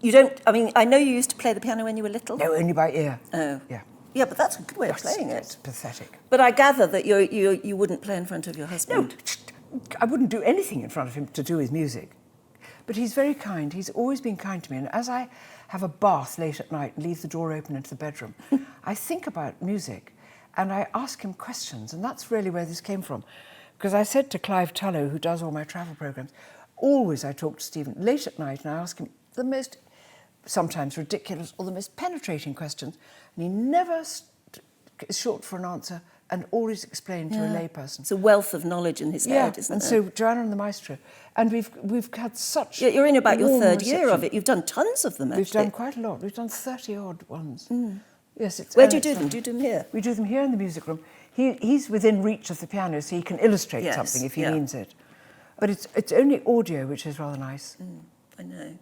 you don't, I mean, I know you used to play the piano when you were little. No, only by ear. Oh. Yeah. Yeah, but that's a good way of playing It's it. pathetic. But I gather that you wouldn't play in front of your No, husband. I wouldn't do anything in front of him to do with music. But he's very kind. He's always been kind to me. And as I have a bath late at night and leave the door open into the bedroom, I think about music and I ask him questions. And that's really where this came from. Because I said to Clive Tullow, who does all my travel programmes, always I talk to Stephen late at night and I ask him the most, sometimes ridiculous, or the most penetrating questions. And he never is short for an answer and always explained to a layperson. It's a wealth of knowledge in his head, isn't and it? so Joanna and the Maestro, and we've had such. Yeah, you're in about your warm third year of reception. it. You've done tons of them, actually. We've done quite a lot. We've done 30-odd ones. Yes, Where do you do them? Do you do them here? We do them here in the music room. He's within reach of the piano, so he can illustrate Yes, something if he yeah. means it. But it's only audio, which is rather nice. I know.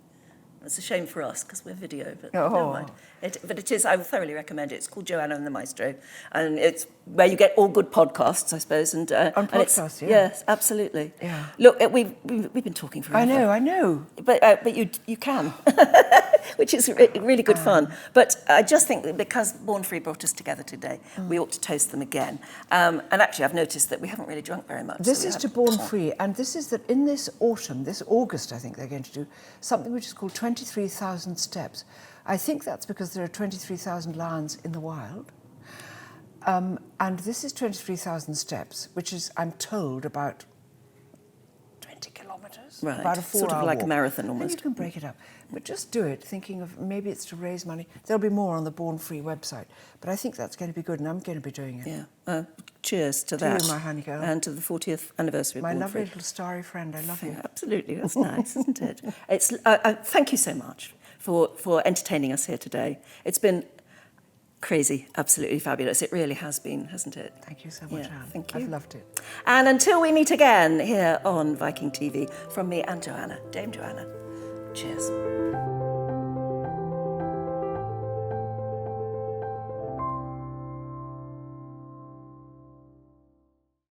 It's a shame for us because we're video, but Oh. never mind. But it is, I would thoroughly recommend it. It's called Joanna and the Maestro. And it's where you get all good podcasts, I suppose. And, On and podcasts, yeah. Yes, absolutely. Yeah. Look, we've been talking forever. I know. But you can, which is really good fun. But I just think that because Born Free brought us together today, we ought to toast them again. And actually, I've noticed that we haven't really drunk very much. This so we is have- to Born Free, and this is that in this autumn, this August, I think they're going to do something which is called 23,000 Steps. I think that's because there are 23,000 lions in the wild. And this is 23,000 steps, which is, I'm told, about 20 kilometres. Right, About a 4-hour sort of like a walk. marathon And almost. you can break it up. But just do it, thinking of maybe it's to raise money. There'll be more on the Born Free website. But I think that's going to be good, and I'm going to be doing it. Yeah. Cheers to To that. you, my honey girl. And to the 40th anniversary of My Born lovely Free. little starry friend, I love you. Yeah, absolutely, that's nice, isn't it? It's. Thank you so much for entertaining us here today. It's been crazy, absolutely fabulous. It really has been, hasn't it? Thank you so much, Yeah, Anne. thank you. I've loved it. And until we meet again here on Viking TV, from me and Joanna, Dame Joanna, cheers.